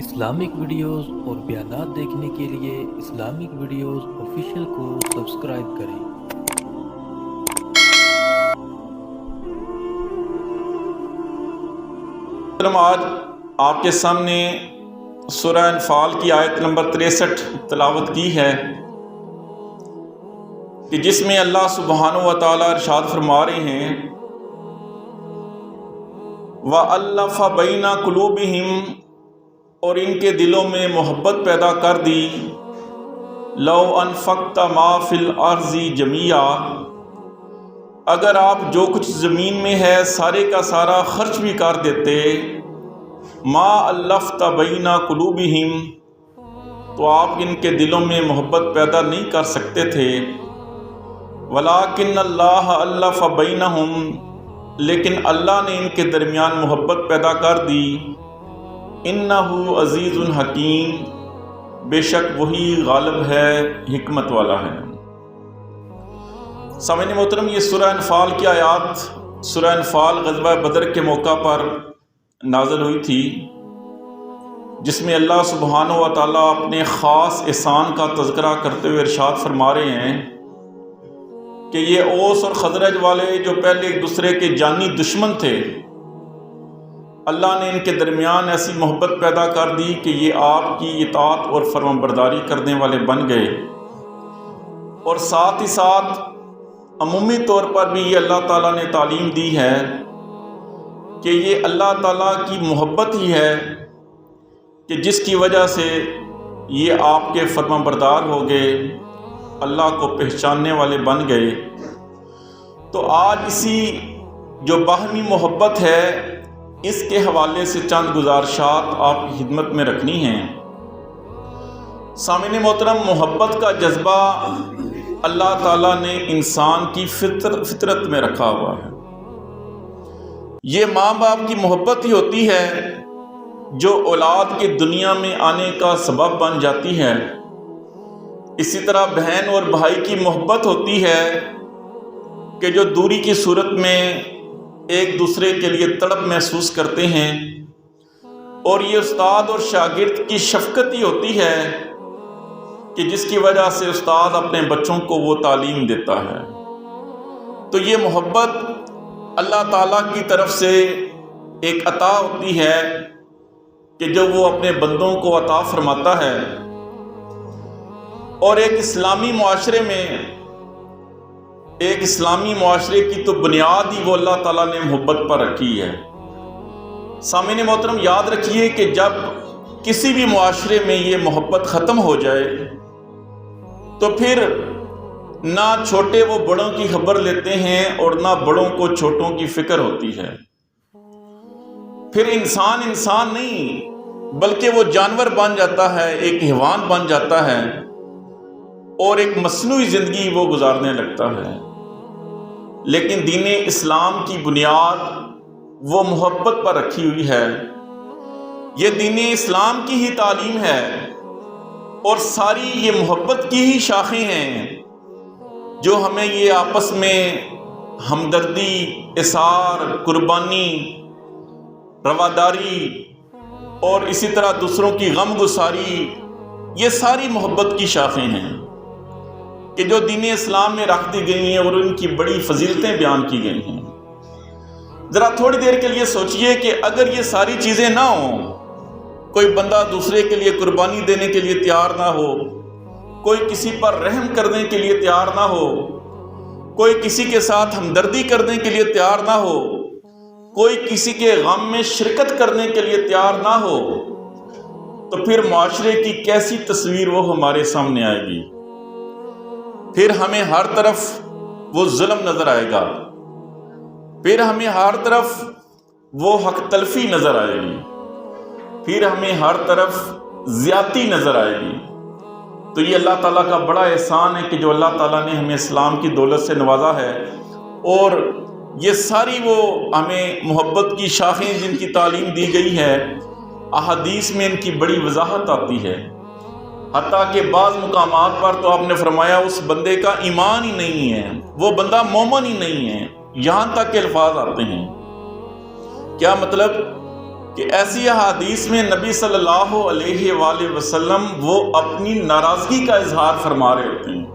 Islamic videos اور بیانات دیکھنے کے لیے اسلامک ویڈیوز آفیشیل کو سبسکرائب کریں۔ آج آپ کے سامنے سورہ انفال کی آیت نمبر 63 تلاوت کی ہے کہ جس میں اللہ سبحانہ و تعالیٰ ارشاد فرما رہے ہیں وَأَلَّفَ بَيْنَ قُلُوبِهِمْ، اور ان کے دلوں میں محبت پیدا کر دی، لَوْ أَنفَقْتَ مَا فِي الْأَرْضِ جَمِيعًا، اگر آپ جو کچھ زمین میں ہے سارے کا سارا خرچ بھی کر دیتے، ما الفت بین قلوبہم، تو آپ ان کے دلوں میں محبت پیدا نہیں کر سکتے تھے، ولیکن اللہ الف بینہم، لیکن اللہ نے ان کے درمیان محبت پیدا کر دی، انہ عزیز حکیم، بے شک وہی غالب ہے، حکمت والا ہے۔ سامعین محترم، یہ سورہ انفال کی آیات سورہ انفال غزوہ بدر کے موقع پر نازل ہوئی تھی، جس میں اللہ سبحانہ و تعالیٰ اپنے خاص احسان کا تذکرہ کرتے ہوئے ارشاد فرما رہے ہیں کہ یہ اوس اور خزرج والے جو پہلے ایک دوسرے کے جانی دشمن تھے، اللہ نے ان کے درمیان ایسی محبت پیدا کر دی کہ یہ آپ کی اطاعت اور فرمانبرداری کرنے والے بن گئے، اور ساتھ ہی ساتھ عمومی طور پر بھی یہ اللہ تعالیٰ نے تعلیم دی ہے کہ یہ اللہ تعالیٰ کی محبت ہی ہے کہ جس کی وجہ سے یہ آپ کے فرمانبردار ہو گئے، اللہ کو پہچاننے والے بن گئے۔ تو آج اسی جو باہمی محبت ہے اس کے حوالے سے چند گزارشات آپ کی خدمت میں رکھنی ہیں۔ سامعین محترم، محبت کا جذبہ اللہ تعالیٰ نے انسان کی فطرت میں رکھا ہوا ہے۔ یہ ماں باپ کی محبت ہی ہوتی ہے جو اولاد کے دنیا میں آنے کا سبب بن جاتی ہے۔ اسی طرح بہن اور بھائی کی محبت ہوتی ہے کہ جو دوری کی صورت میں ایک دوسرے کے لیے تڑپ محسوس کرتے ہیں، اور یہ استاد اور شاگرد کی شفقت ہی ہوتی ہے کہ جس کی وجہ سے استاد اپنے بچوں کو وہ تعلیم دیتا ہے۔ تو یہ محبت اللہ تعالیٰ کی طرف سے ایک عطا ہوتی ہے کہ جو وہ اپنے بندوں کو عطا فرماتا ہے، اور ایک اسلامی معاشرے کی تو بنیاد ہی وہ اللہ تعالیٰ نے محبت پر رکھی ہے۔ سامعین محترم، یاد رکھیے کہ جب کسی بھی معاشرے میں یہ محبت ختم ہو جائے تو پھر نہ چھوٹے وہ بڑوں کی خبر لیتے ہیں اور نہ بڑوں کو چھوٹوں کی فکر ہوتی ہے۔ پھر انسان نہیں بلکہ وہ جانور بن جاتا ہے، ایک حیوان بن جاتا ہے، اور ایک مصنوعی زندگی وہ گزارنے لگتا ہے۔ لیکن دین اسلام کی بنیاد وہ محبت پر رکھی ہوئی ہے۔ یہ دین اسلام کی ہی تعلیم ہے، اور ساری یہ محبت کی ہی شاخیں ہیں جو ہمیں یہ آپس میں ہمدردی، اثار، قربانی، رواداری اور اسی طرح دوسروں کی غم گساری، یہ ساری محبت کی شاخیں ہیں کہ جو دین اسلام میں رکھ دی گئی ہیں اور ان کی بڑی فضیلتیں بیان کی گئی ہیں۔ ذرا تھوڑی دیر کے لیے سوچئے کہ اگر یہ ساری چیزیں نہ ہوں، کوئی بندہ دوسرے کے لیے قربانی دینے کے لیے تیار نہ ہو، کوئی کسی پر رحم کرنے کے لیے تیار نہ ہو، کوئی کسی کے ساتھ ہمدردی کرنے کے لیے تیار نہ ہو، کوئی کسی کے غم میں شرکت کرنے کے لیے تیار نہ ہو، تو پھر معاشرے کی کیسی تصویر وہ ہمارے سامنے آئے گی؟ پھر ہمیں ہر طرف وہ ظلم نظر آئے گا، پھر ہمیں ہر طرف وہ حق تلفی نظر آئے گی، پھر ہمیں ہر طرف زیادتی نظر آئے گی۔ تو یہ اللہ تعالیٰ کا بڑا احسان ہے کہ جو اللہ تعالیٰ نے ہمیں اسلام کی دولت سے نوازا ہے، اور یہ ساری وہ ہمیں محبت کی شاخیں جن کی تعلیم دی گئی ہے، احادیث میں ان کی بڑی وضاحت آتی ہے۔ حتیٰ کہ بعض مقامات پر تو آپ نے فرمایا اس بندے کا ایمان ہی نہیں ہے، وہ بندہ مومن ہی نہیں ہے، یہاں تک کے الفاظ آتے ہیں۔ کیا مطلب کہ ایسی احادیث میں نبی صلی اللہ علیہ وآلہ وسلم وہ اپنی ناراضگی کا اظہار فرما رہے ہوتے ہیں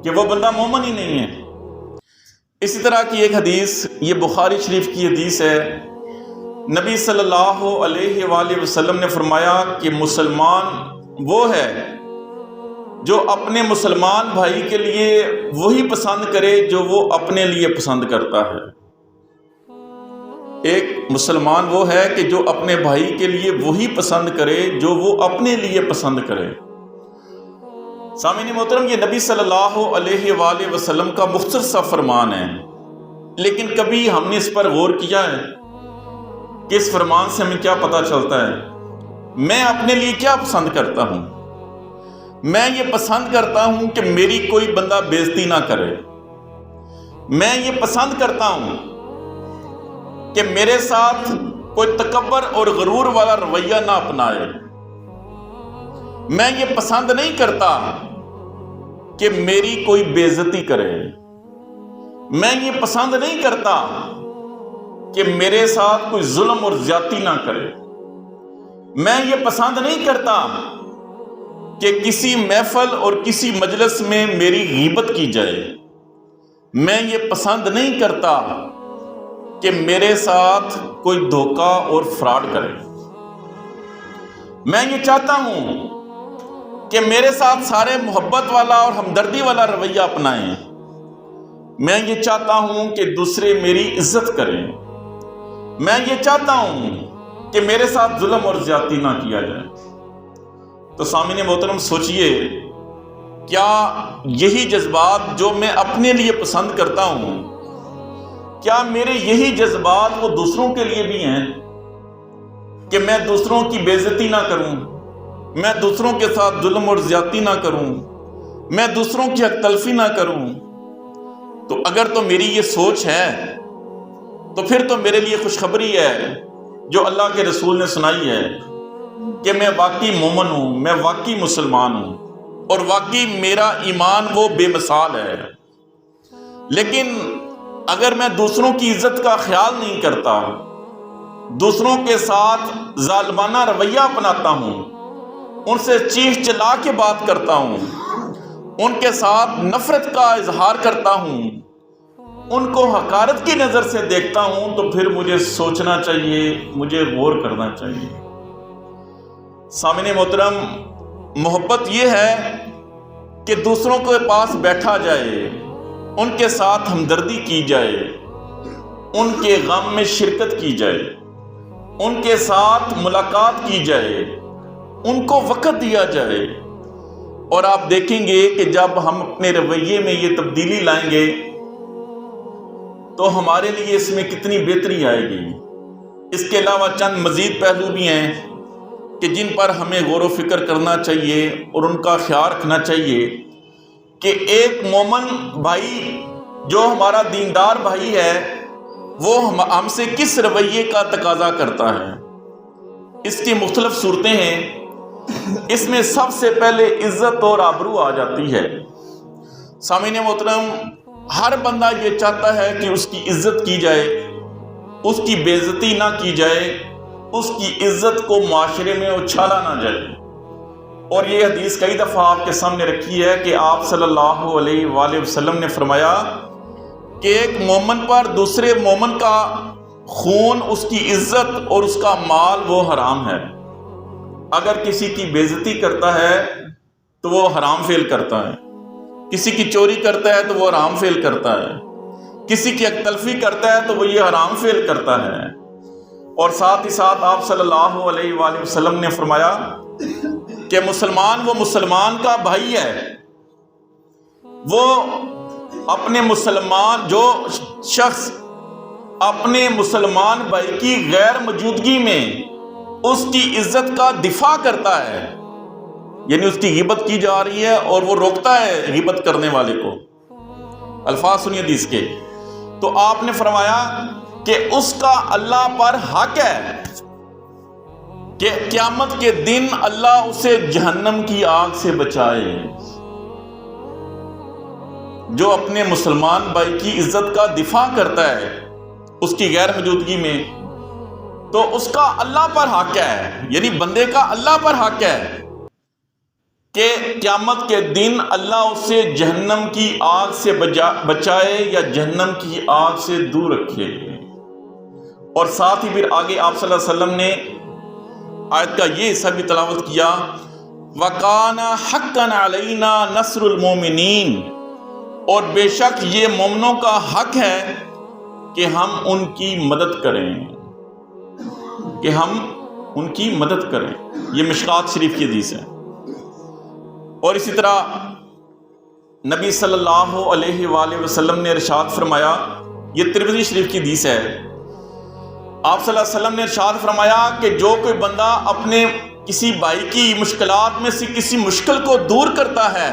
کہ وہ بندہ مومن ہی نہیں ہے۔ اسی طرح کی ایک حدیث، یہ بخاری شریف کی حدیث ہے، نبی صلی اللہ علیہ وآلہ وسلم نے فرمایا کہ مسلمان وہ ہے جو اپنے مسلمان بھائی کے لیے وہی پسند کرے جو وہ اپنے لیے پسند کرتا ہے۔ ایک مسلمان وہ ہے کہ جو اپنے بھائی کے لیے وہی پسند کرے جو وہ اپنے لیے پسند کرے۔ سامعین محترم، یہ نبی صلی اللہ علیہ وآلہ وسلم کا مختصر سا فرمان ہے، لیکن کبھی ہم نے اس پر غور کیا ہے کہ اس فرمان سے ہمیں کیا پتہ چلتا ہے؟ میں اپنے لیے کیا پسند کرتا ہوں؟ میں یہ پسند کرتا ہوں کہ میری کوئی بندہ بےزتی نہ کرے۔ میں یہ پسند کرتا ہوں کہ میرے ساتھ کوئی تکبر اور غرور والا رویہ نہ اپنائے۔ میں یہ پسند نہیں کرتا کہ میری کوئی بے عزتی کرے۔ میں یہ پسند نہیں کرتا کہ میرے ساتھ کوئی ظلم اور زیادتی نہ کرے۔ میں یہ پسند نہیں کرتا کہ کسی محفل اور کسی مجلس میں میری غیبت کی جائے۔ میں یہ پسند نہیں کرتا کہ میرے ساتھ کوئی دھوکہ اور فراڈ کرے۔ میں یہ چاہتا ہوں کہ میرے ساتھ سارے محبت والا اور ہمدردی والا رویہ اپنائیں۔ میں یہ چاہتا ہوں کہ دوسرے میری عزت کریں۔ میں یہ چاہتا ہوں کہ میرے ساتھ ظلم اور زیادتی نہ کیا جائے۔ تو سامعین محترم، سوچئے، کیا یہی جذبات جو میں اپنے لیے پسند کرتا ہوں، کیا میرے یہی جذبات وہ دوسروں کے لیے بھی ہیں کہ میں دوسروں کی بے عزتی نہ کروں، میں دوسروں کے ساتھ ظلم اور زیادتی نہ کروں، میں دوسروں کی حق تلفی نہ کروں؟ تو اگر تو میری یہ سوچ ہے تو پھر تو میرے لیے خوشخبری ہے جو اللہ کے رسول نے سنائی ہے کہ میں واقعی مومن ہوں، میں واقعی مسلمان ہوں، اور واقعی میرا ایمان وہ بے مثال ہے۔ لیکن اگر میں دوسروں کی عزت کا خیال نہیں کرتا، دوسروں کے ساتھ ظالمانہ رویہ اپناتا ہوں، ان سے چیخ چلا کے بات کرتا ہوں، ان کے ساتھ نفرت کا اظہار کرتا ہوں، ان کو حقارت کی نظر سے دیکھتا ہوں، تو پھر مجھے سوچنا چاہیے، مجھے غور کرنا چاہیے۔ سامعین محترم، محبت یہ ہے کہ دوسروں کے پاس بیٹھا جائے، ان کے ساتھ ہمدردی کی جائے، ان کے غم میں شرکت کی جائے، ان کے ساتھ ملاقات کی جائے، ان کو وقت دیا جائے۔ اور آپ دیکھیں گے کہ جب ہم اپنے رویے میں یہ تبدیلی لائیں گے تو ہمارے لیے اس میں کتنی بہتری آئے گی۔ اس کے علاوہ چند مزید پہلو بھی ہیں کہ جن پر ہمیں غور و فکر کرنا چاہیے اور ان کا خیال رکھنا چاہیے کہ ایک مومن بھائی جو ہمارا دیندار بھائی ہے وہ ہم سے کس رویے کا تقاضا کرتا ہے۔ اس کی مختلف صورتیں ہیں۔ اس میں سب سے پہلے عزت اور آبرو آ جاتی ہے۔ سامعین محترم، ہر بندہ یہ چاہتا ہے کہ اس کی عزت کی جائے، اس کی بے عزتی نہ کی جائے، اس کی عزت کو معاشرے میں اچھالا نہ جائے۔ اور یہ حدیث کئی دفعہ آپ کے سامنے رکھی ہے کہ آپ صلی اللہ علیہ وآلہ وسلم نے فرمایا کہ ایک مومن پر دوسرے مومن کا خون، اس کی عزت اور اس کا مال وہ حرام ہے۔ اگر کسی کی بے عزتی کرتا ہے تو وہ حرام فعل کرتا ہے، کسی کی چوری کرتا ہے تو وہ حرام فعل کرتا ہے، کسی کی حق تلفی کرتا ہے تو وہ یہ حرام فعل کرتا ہے۔ اور ساتھ ہی ساتھ آپ صلی اللہ علیہ وآلہ وسلم نے فرمایا کہ مسلمان وہ مسلمان کا بھائی ہے، وہ اپنے مسلمان، جو شخص اپنے مسلمان بھائی کی غیر موجودگی میں اس کی عزت کا دفاع کرتا ہے، یعنی اس کی غیبت کی جا رہی ہے اور وہ روکتا ہے غیبت کرنے والے کو۔ الفاظ سنیے حدیث کے، تو آپ نے فرمایا کہ اس کا اللہ پر حق ہے کہ قیامت کے دن اللہ اسے جہنم کی آگ سے بچائے۔ جو اپنے مسلمان بھائی کی عزت کا دفاع کرتا ہے اس کی غیر موجودگی میں، تو اس کا اللہ پر حق ہے، یعنی بندے کا اللہ پر حق ہے کہ قیامت کے دن اللہ اسے جہنم کی آگ سے بچائے یا جہنم کی آگ سے دور رکھے۔ اور ساتھ ہی پھر آگے آپ صلی اللہ علیہ وسلم نے آیت کا یہ حصہ بھی تلاوت کیا، وَقَانَ حَقًّا عَلَيْنَا نَصْرُ الْمُؤْمِنِينَ، اور بے شک یہ مومنوں کا حق ہے کہ ہم ان کی مدد کریں، کہ ہم ان کی مدد کریں۔ یہ مشکات شریف کی حدیث ہے۔ اور اسی طرح نبی صلی اللہ علیہ وآلہ وسلم نے ارشاد فرمایا، یہ ترمذی شریف کی حدیث ہے، آپ صلی اللہ علیہ وسلم نے ارشاد فرمایا کہ جو کوئی بندہ اپنے کسی بھائی کی مشکلات میں سے کسی مشکل کو دور کرتا ہے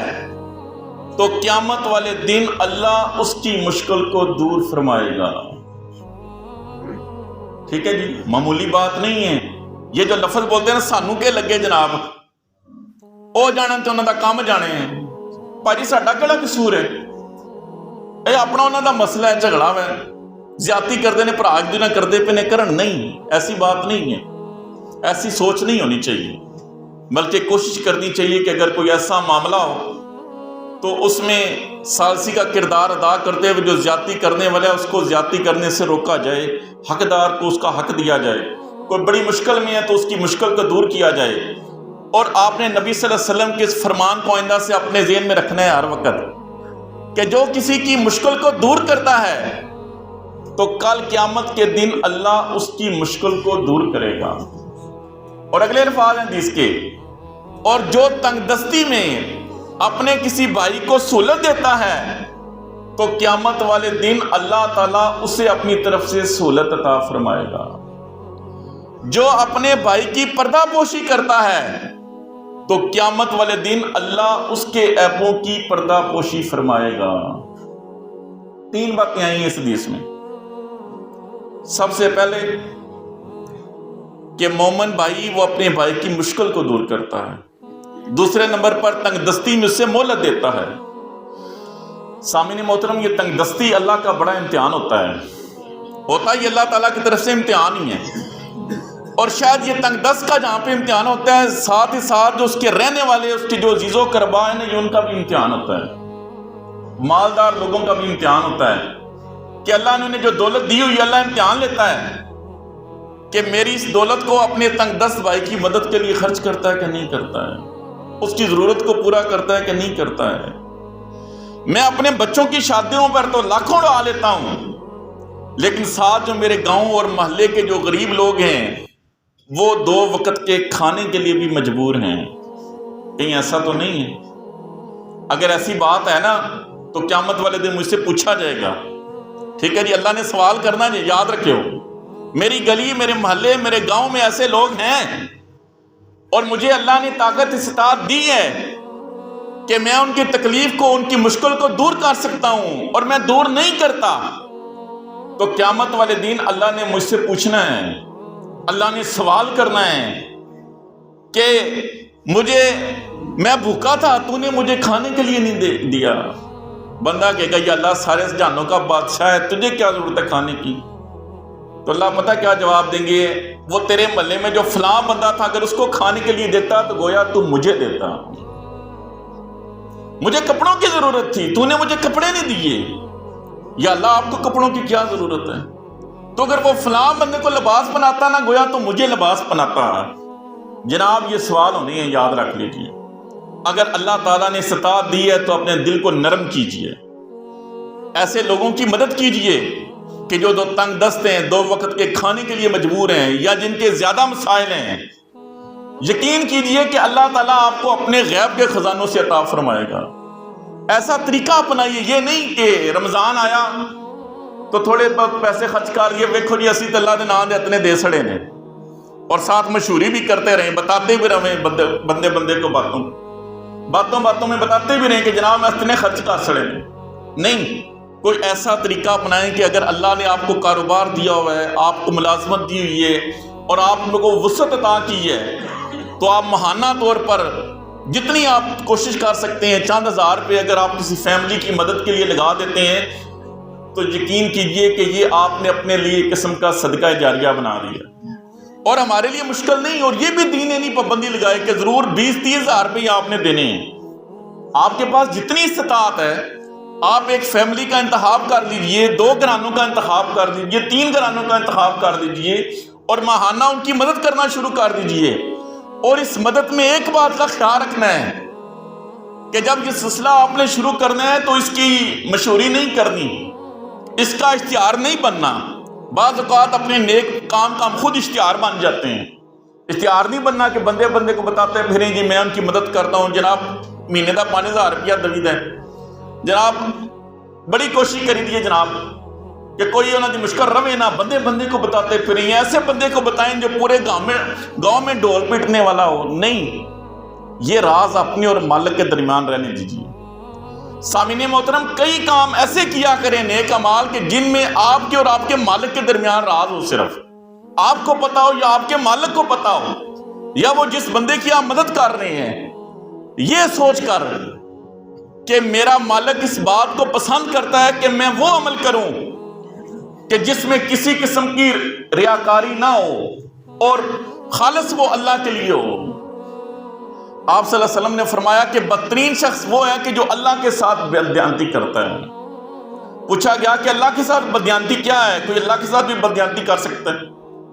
تو قیامت والے دن اللہ اس کی مشکل کو دور فرمائے گا۔ ٹھیک ہے جی، معمولی بات نہیں ہے۔ یہ جو لفظ بولتے ہیں نا، سانو کے لگے جناب، او جانے تو انہوں دا کام جانے ہیں، پاجی ساڈا کیڑا قصور ہے؟ اے اپنا انہوں دا مسئلہ ہے، جھگڑا ہے، زیادتی کردے نے پر آج دینا کردے پہ نے کرن، نہیں، ایسی بات نہیں ہے، ایسی سوچ نہیں ہونی چاہیے، بلکہ کوشش کرنی چاہیے کہ اگر کوئی ایسا معاملہ ہو تو اس میں ثالثی کا کردار ادا کرتے ہوئے جو زیادتی کرنے والا ہے اس کو زیادتی کرنے سے روکا جائے، حقدار کو اس کا حق دیا جائے، کوئی بڑی مشکل میں ہے تو اس کی مشکل کو دور کیا جائے۔ اور آپ نے نبی صلی اللہ علیہ وسلم کے اس فرمان کو آئندہ سے اپنے ذہن میں رکھنا ہے ہر وقت کہ جو کسی کی مشکل کو دور کرتا ہے تو کل قیامت کے دن اللہ اس کی مشکل کو دور کرے گا۔ اور اگلے الفاظ ہیں حدیث کے، اور جو تنگ دستی میں اپنے کسی بھائی کو سہولت دیتا ہے تو قیامت والے دن اللہ تعالیٰ اسے اپنی طرف سے سہولت عطا فرمائے گا۔ جو اپنے بھائی کی پردہ پوشی کرتا ہے تو قیامت والے دن اللہ اس کے عیبوں کی پردہ پوشی فرمائے گا۔ تین باتیں آئی ہیں اس حدیث میں۔ سب سے پہلے کہ مومن بھائی وہ اپنے بھائی کی مشکل کو دور کرتا ہے، دوسرے نمبر پر تنگ دستی میں اسے مہلت دیتا ہے۔ سامعین محترم، یہ تنگ دستی اللہ کا بڑا امتحان ہوتا ہے یہ اللہ تعالیٰ کی طرف سے امتحان ہی ہے، اور شاید یہ تنگ دست کا جہاں پہ امتحان ہوتا ہے، ساتھ ہی ساتھ جو اس کے رہنے والے، اس کے جو عزیز و قربا ہیں، یہ ان کا بھی امتحان ہوتا ہے، مالدار لوگوں کا بھی امتحان ہوتا ہے کہ اللہ نے انہیں جو دولت دی ہوئی اللہ امتحان لیتا ہے کہ میری اس دولت کو اپنے تنگ دست بھائی کی مدد کے لیے خرچ کرتا ہے کہ نہیں کرتا ہے، اس کی ضرورت کو پورا کرتا ہے کہ نہیں کرتا ہے۔ میں اپنے بچوں کی شادیوں پر تو لاکھوں اڑا لیتا ہوں، لیکن ساتھ جو میرے گاؤں اور محلے کے جو غریب لوگ ہیں وہ 2 وقت کے کھانے کے لیے بھی مجبور ہیں۔ کہیں ایسا تو نہیں ہے؟ اگر ایسی بات ہے نا تو قیامت والے دن مجھ سے پوچھا جائے گا، ٹھیک ہے جی، اللہ نے سوال کرنا ہے، یاد رکھو، میری گلی، میرے محلے، میرے گاؤں میں ایسے لوگ ہیں اور مجھے اللہ نے طاقت استطاعت دی ہے کہ میں ان کی تکلیف کو، ان کی مشکل کو دور کر سکتا ہوں، اور میں دور نہیں کرتا، تو قیامت والے دن اللہ نے مجھ سے پوچھنا ہے، اللہ نے سوال کرنا ہے کہ میں بھوکا تھا، تو نے مجھے کھانے کے لیے نہیں دیا۔ بندہ کہے گا یا اللہ سارے جہانوں کا بادشاہ ہے، تجھے کیا ضرورت ہے کھانے کی؟ تو اللہ پتہ کیا جواب دیں گے، وہ تیرے محلے میں جو فلاں بندہ تھا اگر اس کو کھانے کے لیے دیتا تو گویا تو مجھے دیتا، مجھے کپڑوں کی ضرورت تھی، تو نے مجھے کپڑے نہیں دیے، یا اللہ آپ کو کپڑوں کی کیا ضرورت ہے؟ تو اگر وہ فلاں بندے کو لباس پہناتا نہ گویا تو مجھے لباس پہناتا۔ جناب یہ سوال ہونے ہیں، یاد رکھ لیجیے۔ اگر اللہ تعالیٰ نے استطاعت دی ہے تو اپنے دل کو نرم کیجیے، ایسے لوگوں کی مدد کیجیے کہ جو 2 تنگ دست ہیں، 2 وقت کے کھانے کے لیے مجبور ہیں، یا جن کے زیادہ مسائل ہیں۔ یقین کیجیے کہ اللہ تعالیٰ آپ کو اپنے غیب کے خزانوں سے عطا فرمائے گا۔ ایسا طریقہ اپنائیے، یہ نہیں کہ رمضان آیا تو تھوڑے بہت پیسے خرچ کر لیے، ویکھو جی اسی تو اللہ دے نام دے اتنے دے سڑے نے، اور ساتھ مشہوری بھی کرتے رہیں، بتاتے بھی رہیں بندے کو باتوں میں بتاتے بھی رہیں کہ جناب میں اتنے خرچ کر سڑے نے۔ نہیں، کوئی ایسا طریقہ اپنائیں کہ اگر اللہ نے آپ کو کاروبار دیا ہوا ہے، آپ کو ملازمت دی ہوئی ہے اور آپ لوگوں کو وسعت عطا کی ہے، تو آپ ماہانہ طور پر جتنی آپ کوشش کر سکتے ہیں، چند ہزار روپے اگر آپ کسی فیملی کی مدد کے لیے لگا دیتے ہیں تو یقین کیجئے کہ یہ آپ نے اپنے لیے ایک قسم کا صدقہ جاریہ بنا لیا۔ اور ہمارے لیے مشکل نہیں، اور یہ بھی دین نے نہیں پابندی لگائے کہ ضرور 20-30 ہزار روپے آپ نے دینے ہیں۔ آپ کے پاس جتنی استطاعت ہے، آپ ایک فیملی کا انتخاب کر لیجئے، 2 گھرانوں کا انتخاب کر لیجئے، 3 گھرانوں کا انتخاب کر لیجئے، اور ماہانہ ان کی مدد کرنا شروع کر دیجئے۔ اور اس مدد میں ایک بات کا خیال رکھنا ہے کہ جب یہ سلسلہ آپ نے شروع کرنا ہے تو اس کی مشہوری نہیں کرنی، اس کا اشتہار نہیں بننا۔ بعض اوقات اپنے نیک کام کا ہم خود اشتہار بن جاتے ہیں۔ اشتہار نہیں بننا کہ بندے کو بتاتے پھریں جی میں ان کی مدد کرتا ہوں، جناب مہینے کا 5000 روپیہ دوید ہے، جناب بڑی کوشش کری دیے جناب کہ کوئی انہوں نے مشکل روے نہ، بندے کو بتاتے پھریں، ایسے بندے کو بتائیں جو پورے گاؤں میں ڈھول پیٹنے والا ہو۔ نہیں، یہ راز اپنے اور مالک کے درمیان رہنے دیجیے۔ سامعین محترم، کئی کام ایسے کیا کریں نیک اعمال کہ جن میں آپ کے اور آپ کے مالک کے درمیان راز ہو، صرف آپ کو پتا ہو یا آپ کے مالک کو پتا ہو، یا وہ جس بندے کی آپ مدد کر رہے ہیں یہ سوچ کر کہ میرا مالک اس بات کو پسند کرتا ہے کہ میں وہ عمل کروں کہ جس میں کسی قسم کی ریاکاری نہ ہو اور خالص وہ اللہ کے لیے ہو۔ آپ صلی اللہ علیہ وسلم نے فرمایا کہ بدترین شخص وہ ہے کہ جو اللہ کے ساتھ بددیانتی کرتا ہے۔ پوچھا گیا کہ اللہ کے ساتھ بددیانتی کیا ہے؟ کوئی اللہ کے ساتھ بھی بددیانتی کر سکتا ہے؟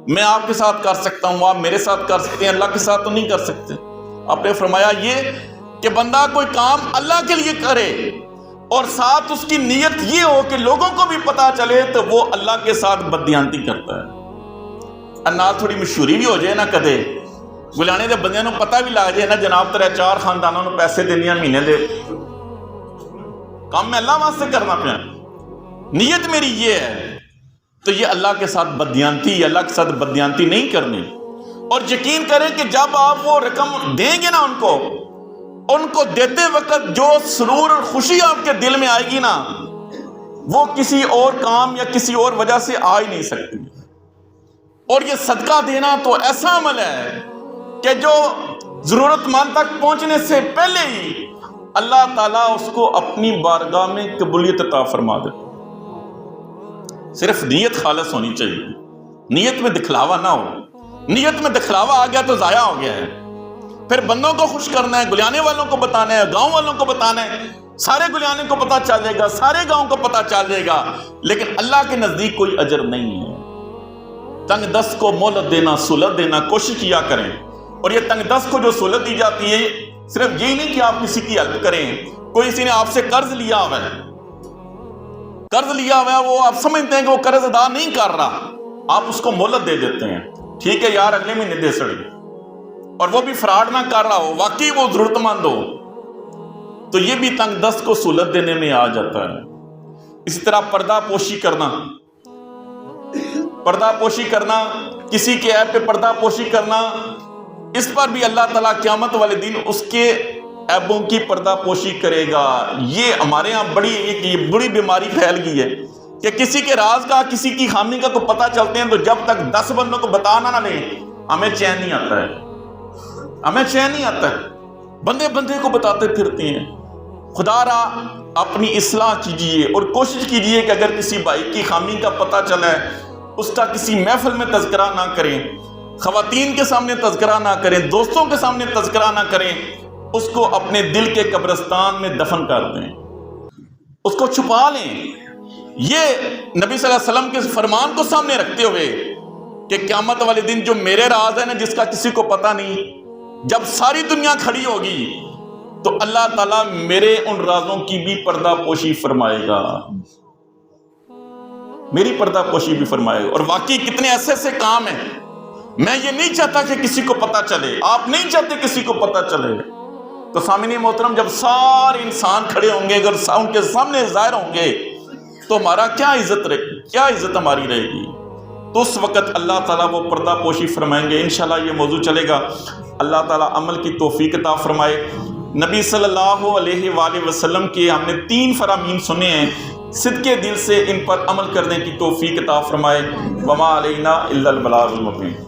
میں آپ کے ساتھ کر سکتا ہوں، آپ میرے ساتھ کر سکتے ہیں، اللہ کے ساتھ تو نہیں کر سکتے۔ آپ نے فرمایا یہ کہ بندہ کوئی کام اللہ کے لیے کرے اور ساتھ اس کی نیت یہ ہو کہ لوگوں کو بھی پتا چلے تو وہ اللہ کے ساتھ بددیانتی کرتا ہے۔ انال تھوڑی مشہوری بھی ہو جائے نا، کدے گلانے دے بندیاں نو پتہ بھی لگ جائے نا، جناب 3-4 خاندانوں نو پیسے دینیاں مہینے دے، کام میں اللہ واسطے کرنا پیا، نیت میری یہ ہے، تو یہ اللہ کے ساتھ بددیانتی، اللہ کے ساتھ بددیانتی نہیں کرنی۔ اور یقین کریں کہ جب آپ وہ رقم دیں گے نا ان کو دیتے وقت جو سرور اور خوشی آپ کے دل میں آئے گی نا، وہ کسی اور کام یا کسی اور وجہ سے آ ہی نہیں سکتی۔ اور یہ صدقہ دینا تو ایسا عمل ہے کہ جو ضرورت مند تک پہنچنے سے پہلے ہی اللہ تعالیٰ اس کو اپنی بارگاہ میں قبولیت عطا فرما دیتا۔ صرف نیت خالص ہونی چاہیے، نیت میں دکھلاوا نہ ہو۔ نیت میں دکھلاوا آ گیا تو ضائع ہو گیا ہے۔ پھر بندوں کو خوش کرنا ہے، گلیانے والوں کو بتانا ہے، گاؤں والوں کو بتانا ہے، سارے گلیانے کو پتا چل جائے گا، سارے گاؤں کو پتا چل جائے گا، لیکن اللہ کے نزدیک کوئی اجر نہیں ہے۔ تنگ دست کو مہلت دینا، سہولت دینا کوشش کیا کریں۔ اور یہ تنگ دست کو جو سہولت دی جاتی ہے، صرف یہی نہیں کہ آپ کسی کی ہیلپ کریں۔ کوئی کسی نے آپ سے قرض لیا ہوا ہے، وہ آپ سمجھتے ہیں کہ وہ قرض ادا نہیں کر رہا، آپ اس کو مہلت دے دیتے ہیں، ٹھیک ہے یار اگلے مہینے دے سڑی، اور وہ بھی فراڈ نہ کر رہا ہو، واقعی وہ ضرورت مند ہو، تو یہ بھی تنگ دست کو سہولت دینے میں آ جاتا ہے۔ اسی طرح پردہ پوشی کرنا، کسی کے عیب پہ پردہ پوشی کرنا، اس پر بھی اللہ تعالیٰ قیامت والے دن اس کے عیبوں کی پردہ پوشی کرے گا۔ یہ ہمارے ہاں بڑی بیماری پھیل گئی ہے کہ کسی کے راز کا، کسی کی خامی کا کو پتہ چلتے ہیں تو جب تک 10 بندوں کو بتانا نہ لیں ہمیں چین نہیں آتا ہے، بندے کو بتاتے پھرتے ہیں۔ خدا را اپنی اصلاح کیجئے اور کوشش کیجئے کہ اگر کسی بھائی کی خامی کا پتہ چلا ہے اس کا کسی محفل میں تذکرہ نہ کریں، خواتین کے سامنے تذکرہ نہ کریں، دوستوں کے سامنے تذکرہ نہ کریں، اس کو اپنے دل کے قبرستان میں دفن کر دیں، اس کو چھپا لیں۔ یہ نبی صلی اللہ علیہ وسلم کے فرمان کو سامنے رکھتے ہوئے کہ قیامت والے دن جو میرے راز ہے نا جس کا کسی کو پتہ نہیں، جب ساری دنیا کھڑی ہوگی تو اللہ تعالیٰ میرے ان رازوں کی بھی پردہ پوشی فرمائے گا، میری پردہ پوشی بھی فرمائے گا۔ اور واقعی کتنے ایسے کام ہیں، میں یہ نہیں چاہتا کہ کسی کو پتہ چلے، آپ نہیں چاہتے کسی کو پتہ چلے، تو سامعین محترم جب سارے انسان کھڑے ہوں گے، اگر ان کے سامنے ظاہر ہوں گے تو ہمارا کیا عزت ہماری رہے گی؟ تو اس وقت اللہ تعالیٰ وہ پردہ پوشی فرمائیں گے۔ انشاءاللہ یہ موضوع چلے گا، اللہ تعالیٰ عمل کی توفیق عطا فرمائے۔ نبی صلی اللہ علیہ وآلہ وسلم کے ہم نے 3 فرامین سنے ہیں، صدقے دل سے ان پر عمل کرنے کی توفیق عطا فرمائے۔ وما علینا الا البلاغ المبین۔